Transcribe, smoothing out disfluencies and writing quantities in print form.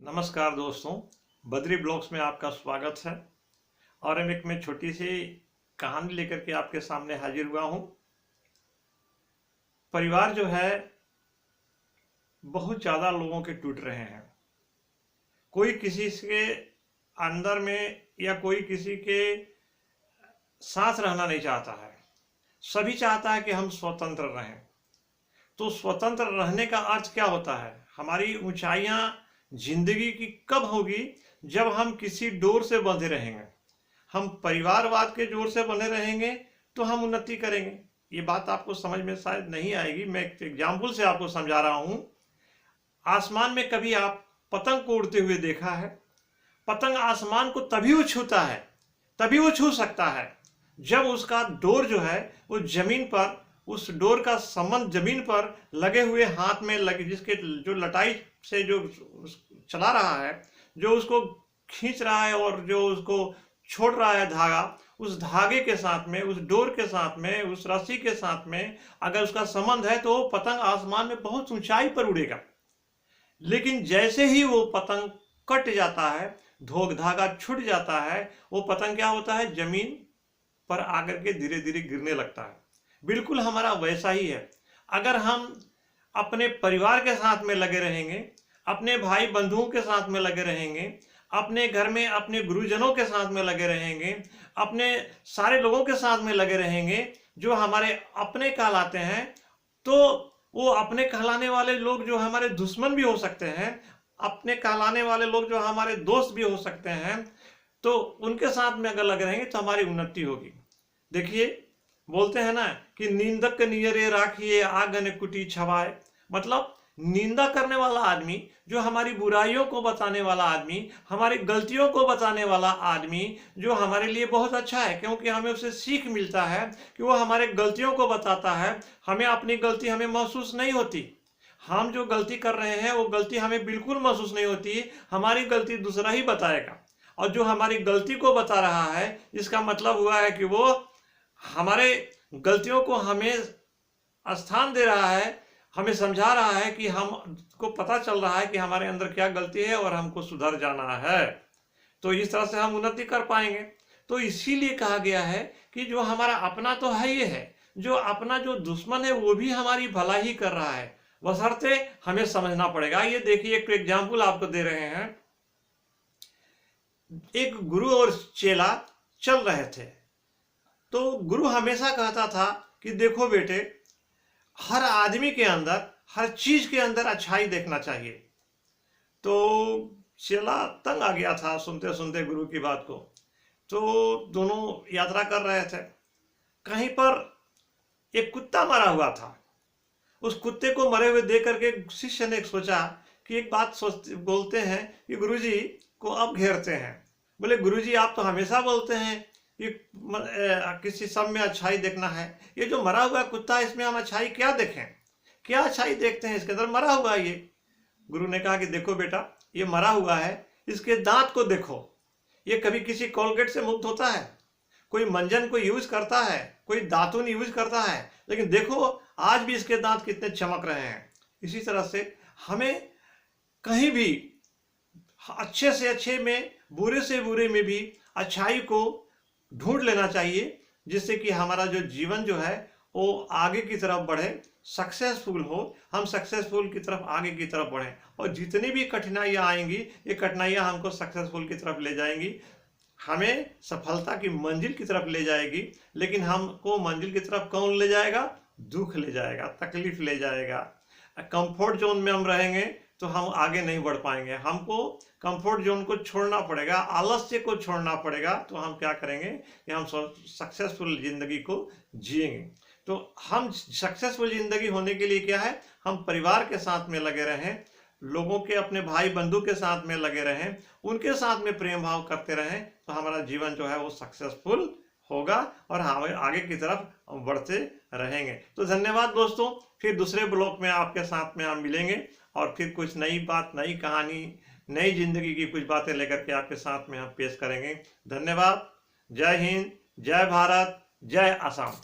नमस्कार दोस्तों, बद्री ब्लॉग्स में आपका स्वागत है। और मैं छोटी सी कहानी लेकर के आपके सामने हाजिर हुआ हूँ। परिवार जो है बहुत ज़्यादा लोगों के टूट रहे हैं। कोई किसी के अंदर में या कोई किसी के साथ रहना नहीं चाहता है। सभी चाहता है कि हम स्वतंत्र रहें। तो स्वतंत्र रहने का अर्थ क्या होता है? हमारी ऊंचाइयां जिंदगी की कब होगी? जब हम किसी डोर से बंधे रहेंगे। हम परिवारवाद के जोर से बंधे रहेंगे तो हम उन्नति करेंगे। ये बात आपको समझ में शायद नहीं आएगी। मैं एक एग्जाम्पल से आपको समझा रहा हूं। आसमान में कभी आप पतंग को उड़ते हुए देखा है? पतंग आसमान को तभी वो छूता है, तभी वो छू सकता है जब उसका डोर जो है वो जमीन पर, उस डोर का संबंध जमीन पर लगे हुए हाथ में लगे, जिसके जो लटाई से जो चला रहा है, जो उसको खींच रहा है और जो उसको छोड़ रहा है धागा, उस धागे के साथ में, उस डोर के साथ में, उस रस्सी के साथ में अगर उसका संबंध है तो वो पतंग आसमान में बहुत ऊंचाई पर उड़ेगा। लेकिन जैसे ही वो पतंग कट जाता है, धागा छूट जाता है, वो पतंग क्या होता है? जमीन पर आकर के धीरे धीरे गिरने लगता है। बिल्कुल हमारा वैसा ही है। अगर हम अपने परिवार के साथ में लगे रहेंगे, अपने भाई बंधुओं के साथ में लगे रहेंगे, अपने घर में अपने गुरुजनों के साथ में लगे रहेंगे, अपने सारे लोगों के साथ में लगे रहेंगे जो हमारे अपने कहलाते हैं, तो वो अपने कहलाने वाले लोग जो हमारे दुश्मन भी हो सकते हैं, अपने कहलाने वाले लोग जो हमारे दोस्त भी हो सकते हैं, तो उनके साथ में अगर लगे रहेंगे तो हमारी उन्नति होगी। देखिए, बोलते हैं ना कि निंदक नियरे राखिए आंगन कुटी छवाए। मतलब निंदा करने वाला आदमी, जो हमारी बुराइयों को बताने वाला आदमी, हमारी गलतियों को बताने वाला आदमी, जो हमारे लिए बहुत अच्छा है, क्योंकि हमें उससे सीख मिलता है कि वो हमारे गलतियों को बताता है। हमें अपनी गलती हमें महसूस नहीं होती। हम जो गलती कर रहे हैं वो गलती हमें बिल्कुल महसूस नहीं होती। हमारी गलती दूसरा ही बताएगा। और जो हमारी गलती को बता रहा है, इसका मतलब हुआ है कि वो हमारे गलतियों को हमें स्थान दे रहा है, हमें समझा रहा है कि हमको पता चल रहा है कि हमारे अंदर क्या गलती है और हमको सुधर जाना है। तो इस तरह से हम उन्नति कर पाएंगे। तो इसीलिए कहा गया है कि जो हमारा अपना तो है ही है, जो अपना जो दुश्मन है वो भी हमारी भला ही कर रहा है, बशर्ते हमें समझना पड़ेगा। ये देखिए, एक एग्जाम्पल आपको दे रहे हैं। एक गुरु और चेला चल रहे थे। तो गुरु हमेशा कहता था कि देखो बेटे, हर आदमी के अंदर, हर चीज के अंदर अच्छाई देखना चाहिए। तो चेला तंग आ गया था सुनते सुनते गुरु की बात को। तो दोनों यात्रा कर रहे थे। कहीं पर एक कुत्ता मरा हुआ था। उस कुत्ते को मरे हुए देख करके शिष्य ने सोचा कि एक बात बोलते हैं कि गुरुजी को अब घेरते हैं। बोले, गुरुजी आप तो हमेशा बोलते हैं कि किसी सब में अच्छाई देखना है। ये जो मरा हुआ कुत्ता, इसमें हम अच्छाई क्या देखें? क्या अच्छाई देखते हैं? इसके अंदर मरा हुआ है ये। गुरु ने कहा कि देखो बेटा, ये मरा हुआ है, इसके दांत को देखो। ये कभी किसी कोलगेट से मुक्त होता है? कोई मंजन को यूज करता है, कोई दातुन यूज करता है, लेकिन देखो आज भी इसके दांत कितने चमक रहे हैं। इसी तरह से हमें कहीं भी अच्छे से अच्छे में, बुरे से बुरे में भी अच्छाई को ढूंढ लेना चाहिए, जिससे कि हमारा जो जीवन जो है वो आगे की तरफ बढ़े, सक्सेसफुल हो। हम सक्सेसफुल की तरफ, आगे की तरफ बढ़ें। और जितनी भी कठिनाइयां आएंगी, ये कठिनाइयां हमको सक्सेसफुल की तरफ ले जाएंगी, हमें सफलता की मंजिल की तरफ ले जाएगी। लेकिन हमको मंजिल की तरफ कौन ले जाएगा? दुख ले जाएगा, तकलीफ ले जाएगा। कंफर्ट जोन में हम रहेंगे तो हम आगे नहीं बढ़ पाएंगे। हमको कंफर्ट जोन को छोड़ना पड़ेगा, आलस्य को छोड़ना पड़ेगा। तो हम क्या करेंगे कि हम सक्सेसफुल जिंदगी को जिएंगे। तो हम सक्सेसफुल जिंदगी होने के लिए क्या है? हम परिवार के साथ में लगे रहें, लोगों के, अपने भाई बंधु के साथ में लगे रहें, उनके साथ में प्रेम भाव करते रहें। तो हमारा जीवन जो है वो सक्सेसफुल होगा और हम आगे की तरफ बढ़ते रहेंगे। तो धन्यवाद दोस्तों। फिर दूसरे ब्लॉग में आपके साथ में हम मिलेंगे और फिर कुछ नई बात, नई कहानी, नई जिंदगी की कुछ बातें लेकर के आपके साथ में हम पेश करेंगे। धन्यवाद। जय हिंद, जय भारत, जय असम।